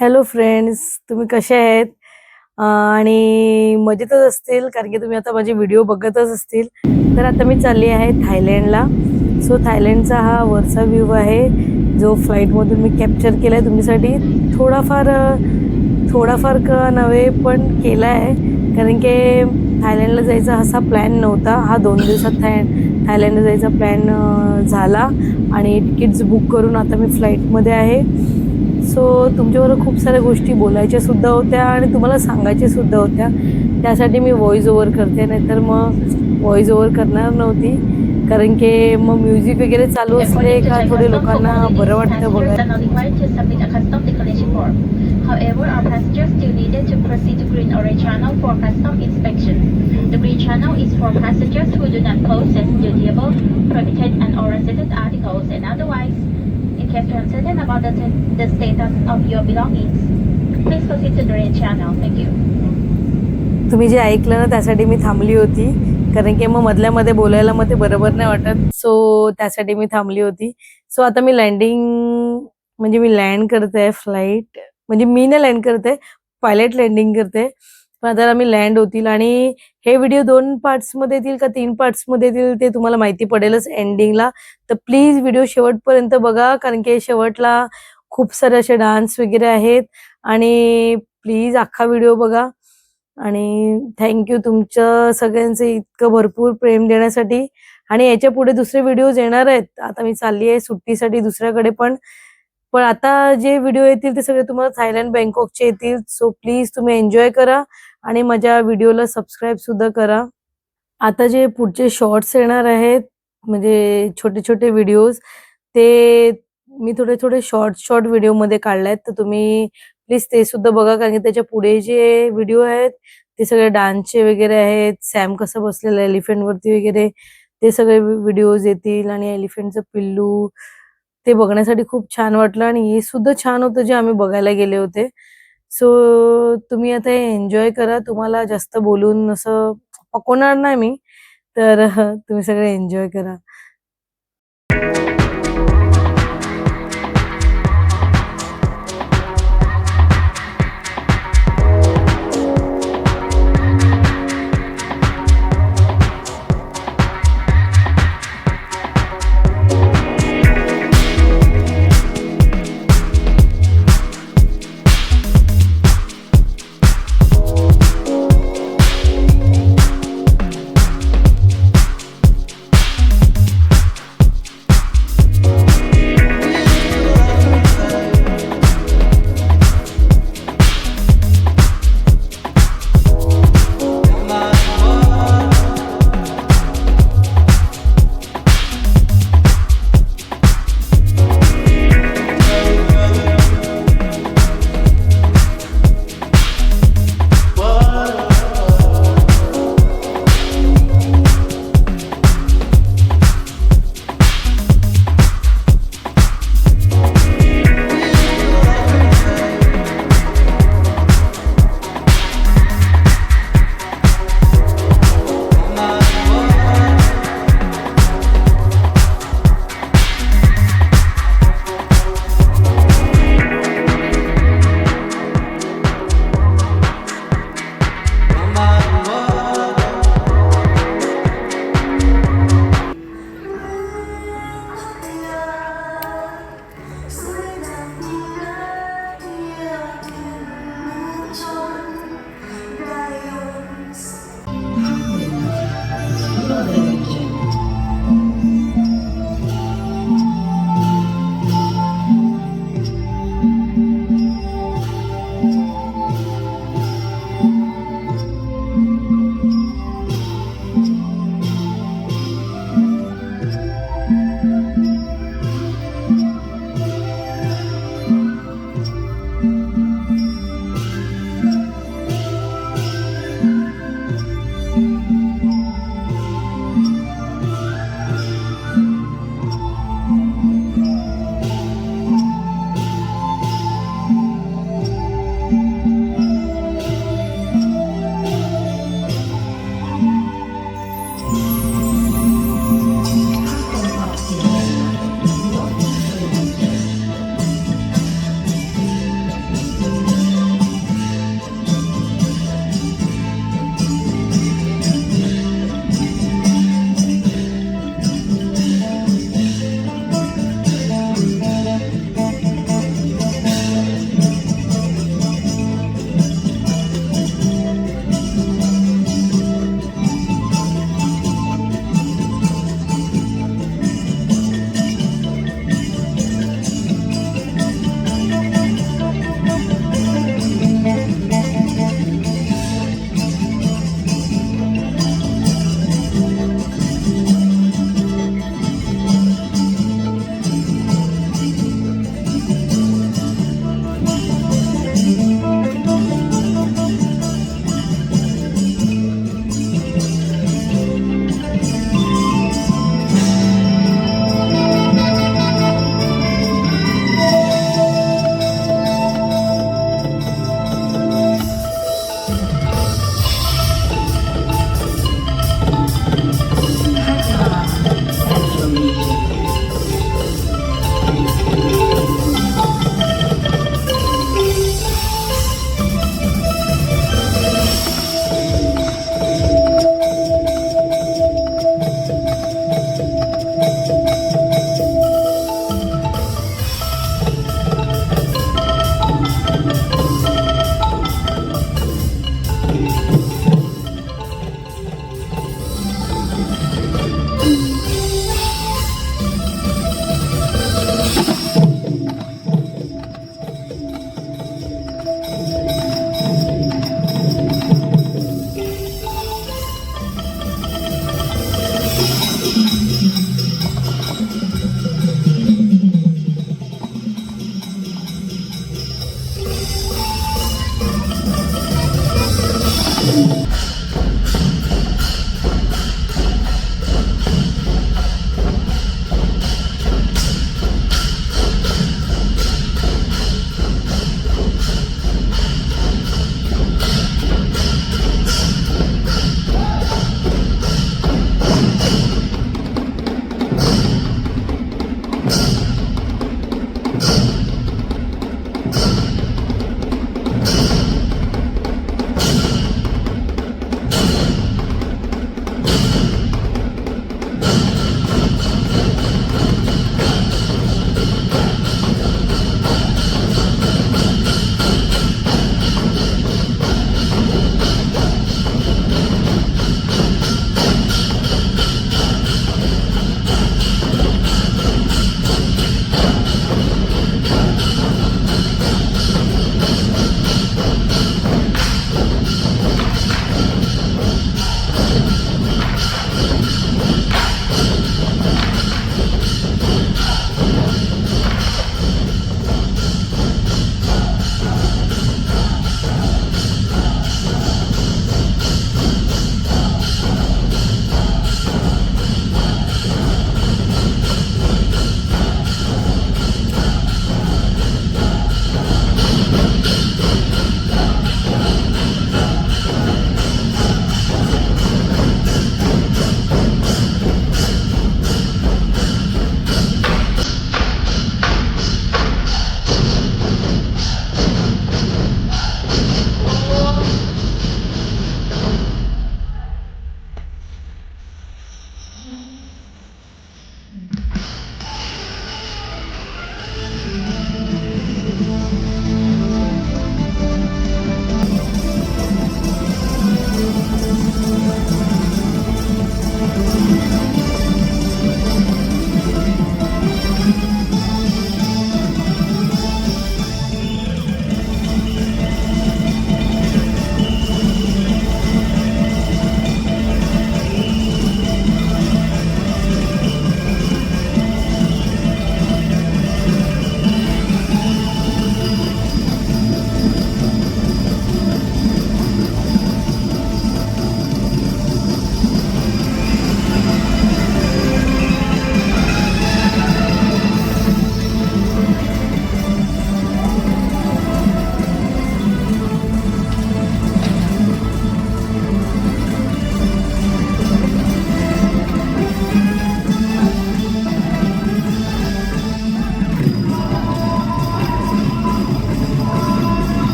Hello friends, तुम्ही कसे आहेत? आणि मजेतच असतील कारण की तुम्ही आता माझे व्हिडिओ बघतच असतील. तर आता मी चालली आहे थायलंडला. सो थायलंडचा हा वरचा व्ह्यू आहे जो फ्लाईटमधून मी कॅप्चर केला आहे तुमच्यासाठी. थोडाफार का नव्हे पण केला आहे, कारण की थायलंडला जायचा असा प्लॅन नव्हता. हा 2 दिवसात थायलंडला जायचा प्लॅन झाला आणि तिकीट्स बुक करून आता मी फ्लाईटमध्ये आहे. सो तुमच्याबरोबर खूप साऱ्या गोष्टी बोलायच्या सुद्धा होत्या आणि तुम्हाला सांगायच्या सुद्धा होत्या. त्यासाठी मी व्हॉइस ओव्हर करते, नाहीतर मग व्हॉइस ओव्हर करणार नव्हती. कारण की मग म्युझिक वगैरे चालू असले का थोडे लोकांना बरं वाटतं बघायला. However, our passengers still needed to proceed to Green Orange Channel for custom inspection. The Green Channel is for passengers who do not possess dutiable, prohibited, and or resident articles, and otherwise, in case you're uncertain about the status of your belongings, please proceed to the Green Channel. Thank you. तुम्ही जे ऐकलं ना त्यासाठी मी थांबली होती, कारण की मग मधल्यामध्ये बोलायला मग ते बरोबर नाही वाटत. सो त्यासाठी मी थांबली होती. सो आता मी मी लँड करते फ्लाईट. म्हणजे मी नाही लँड करते, पायलट लँडिंग करते. पण आता मी लँड होतील आणि हे व्हिडिओ 2 पार्ट्समध्ये येतील का 3 पार्ट्समध्ये येतील ते तुम्हाला माहिती पडेलच एंडिंगला. तर प्लीज व्हिडिओ शेवटपर्यंत बघा, कारण की शेवटला खूप सारे असे डान्स वगैरे आहेत आणि प्लीज अख्खा व्हिडिओ बघा. आणि थँक्यू तुमचं सगळ्यांचं इतकं भरपूर प्रेम देण्यासाठी. आणि याच्या पुढे दुसरे व्हिडिओज येणार आहेत. आता मी चालली आहे सुट्टीसाठी दुसऱ्याकडे पण. पण आता जे व्हिडिओ येतील ते सगळे तुम्हाला थायलंड बँकॉकचे येतील. सो प्लीज तुम्ही एन्जॉय करा आणि माझ्या व्हिडिओला सबस्क्राईब सुद्धा करा. आता जे पुढचे शॉर्ट्स येणार आहेत, म्हणजे छोटे-छोटे व्हिडिओज, ते मी थोडे-थोडे शॉर्ट व्हिडिओमध्ये काढले तर तुम्ही प्लीज ते सुद्धा बघा, कारण की त्याच्या पुढे जे व्हिडिओ आहेत ते सगळे डान्सचे वगैरे आहेत. सॅम कसं बसलेलं आहे एलिफंटवरती वगैरे, ते सगळे व्हिडिओज येतील. आणि एलिफंटचं पिल्लू ते बघण्यासाठी खूप छान वाटलं आणि हे सुद्धा छान होतं जे आम्ही बघायला गेले होते. सो तुम्ही आता हे एन्जॉय करा. तुम्हाला जास्त बोलून असं पकवणार नाही मी, तर तुम्ही सगळे एन्जॉय करा.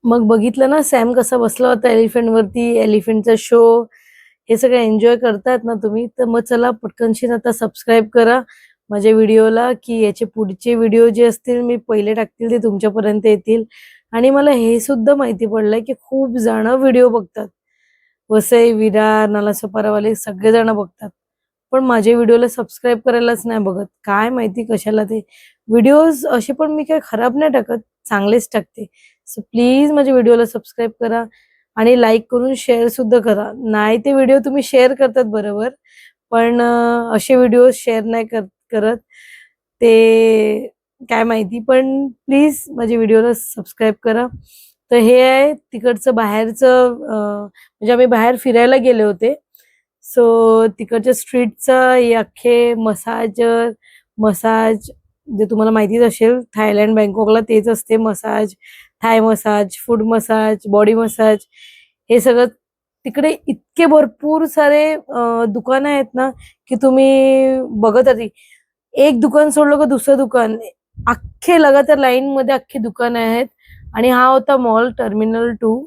मग बघितलं ना सॅम कसा बसला होता एलिफंटवरती, एलिफंटचा शो. हे सगळं एन्जॉय करतात ना तुम्ही, तर मग चला पटकनशी आता सबस्क्राईब करा माझ्या व्हिडिओला, की याचे पुढचे व्हिडिओ जे असतील मी पहिले टाकतील ते तुमच्यापर्यंत येतील. आणि मला हे सुद्धा माहिती पडलंय की खूप जण व्हिडिओ बघतात, वसई, विरार, नालासोपारावाले सगळेजण बघतात, पण माझ्या व्हिडिओला सबस्क्राईब करायलाच नाही बघत. काय माहिती कशाला ते. व्हिडिओज असे पण मी काही खराब नाही टाकत, चांगलेच टाकते. सो प्लीज माझ्या व्हिडिओला सबस्क्राईब करा आणि लाईक करून शेअर सुद्धा करा. नाही ते व्हिडिओ तुम्ही शेअर करतात बरोबर, पण असे व्हिडिओ शेअर नाही करत ते काय माहिती. पण प्लीज माझ्या व्हिडिओला सबस्क्राईब करा. तर हे आहे तिकडचं बाहेरचं, म्हणजे आम्ही बाहेर फिरायला गेले होते. सो तिकडच्या स्ट्रीटचा हे अख्खे मसाज जे तुम्हाला माहितीच असेल, थायलंड बँकॉकला तेच असते. Massage, Thai massage, food massage, body massage, हे सगळं तिकडे इतके भरपूर सारे दुकानं आहेत ना, की तुम्ही बघत आधी एक दुकान सोडलं का दुसरं दुकान, अख्खे लगातार लाईन मध्ये अख्खे दुकान आहेत. आणि हा होता मॉल टर्मिनल 2.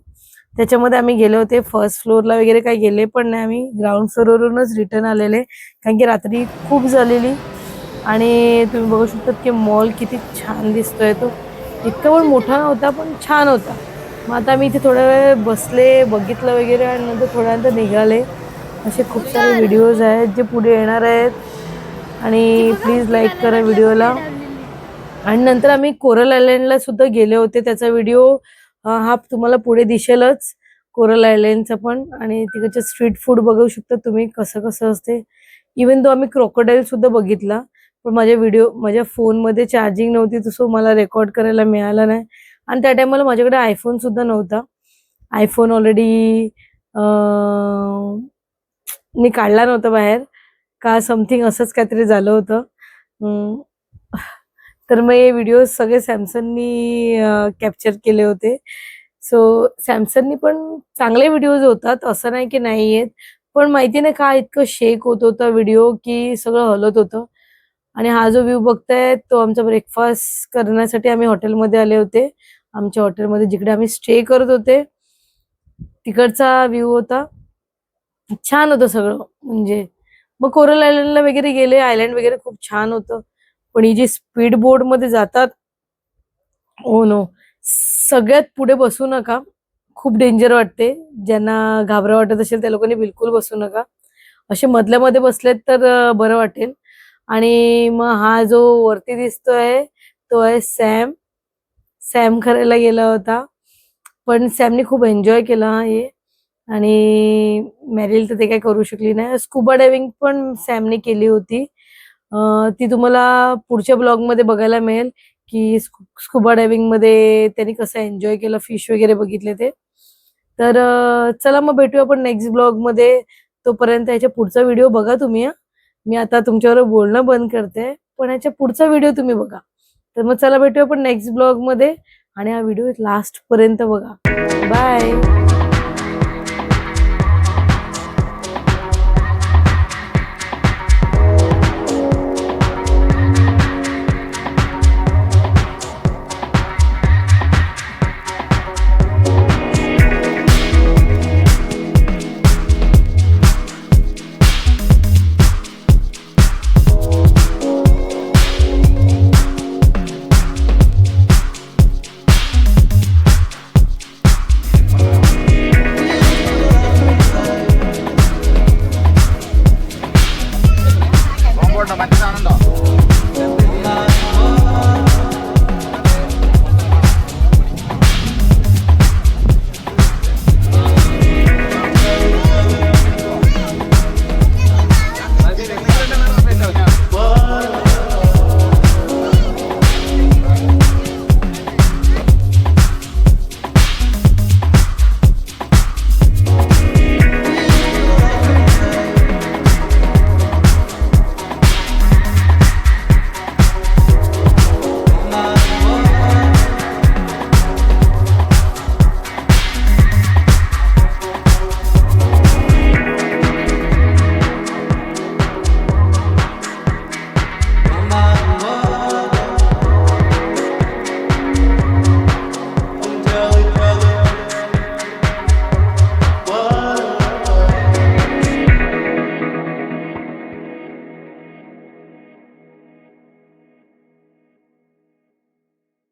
त्याच्यामध्ये आम्ही गेले होते. फर्स्ट फ्लोअरला वगैरे काही गेले पण नाही, आम्ही ग्राउंड फ्लोअरवरूनच रिटर्न आलेले, कारण की रात्री खूप झालेली. आणि तुम्ही बघू शकता की मॉल किती छान दिसतोय. तो इतका पण मोठा नव्हता पण छान होता. मग आता मी इथे थोडा वेळ बसले, बघितलं वगैरे आणि नंतर थोड्यानंतर निघाले. असे खूप सारे व्हिडिओज आहेत जे पुढे येणार आहेत. आणि प्लीज लाईक करा व्हिडिओला. आणि नंतर आम्ही कोरल आयलँडला सुद्धा गेले होते, त्याचा व्हिडिओ हा तुम्हाला पुढे दिसेलच, कोरल आयलँडचा पण. आणि तिकडचे स्ट्रीट फूड बघू शकता तुम्ही कसं कसं असते. इवन तो आम्ही क्रोकोडाईल सुद्धा बघितला, पण माझ्या फोनमध्ये चार्जिंग नव्हती, तसं मला रेकॉर्ड करायला मिळालं नाही. आणि त्या टायमाला माझ्याकडे आयफोन सुद्धा नव्हता. आयफोन ऑलरेडी मी काढला नव्हता बाहेर, का समथिंग असंच काहीतरी झालं होतं. तर मग हे व्हिडिओ सगळे सॅमसंगनी कॅप्चर केले होते. सो सॅमसंगनी पण चांगले व्हिडिओज होतात, असं नाही की नाही आहेत, पण माहिती नाही का इतकं शेक होत होता व्हिडिओ की सगळं हलत होतं. आणि हा जो व्ह्यू बघताय तो आमचा ब्रेकफास्ट करण्यासाठी आम्ही हॉटेलमध्ये आले होते. आमच्या हॉटेलमध्ये जिकडे आम्ही स्टे करत होते तिकडचा व्ह्यू होता. छान होतं सगळं. म्हणजे मग कोरल आयलँडला वगैरे गेले, आयलँड वगैरे खूप छान होतं. पण ही जी स्पीड बोट मध्ये जातात, ओ नो, सगळ्यात पुढे बसू नका, खूप डेंजर वाटते. ज्यांना घाबरा वाटत असेल त्या लोकांनी बिलकुल बसू नका. असे मधल्या मध्ये बसलेत तर बरं वाटेल. आणि मग हा जो वरती दिसतोय तो आहे सॅम करायला गेला होता, पण सॅमने खूप एन्जॉय केला हे. आणि मॅरिल तर ते काही करू शकली नाही. स्कुबा डायव्हिंग पण सॅमने केली होती, ती तुम्हाला पुढच्या ब्लॉग मध्ये बघायला मिळेल की स्कुबा डायव्हिंग मध्ये त्यांनी कसं एन्जॉय केलं, फिश वगैरे बघितले ते. तर चला मग भेटूया आपण नेक्स्ट ब्लॉग मध्ये. तोपर्यंत याच्या पुढचा व्हिडिओ बघा तुम्ही. मी आता तुमच्याबरोबर बोलणं बंद करते, पण याच्या पुढचा व्हिडिओ तुम्ही बघा. तर मग चला भेटूया आपण नेक्स्ट ब्लॉग मध्ये, आणि हा व्हिडिओ लास्ट पर्यंत बघा. बाय. Vamos, no,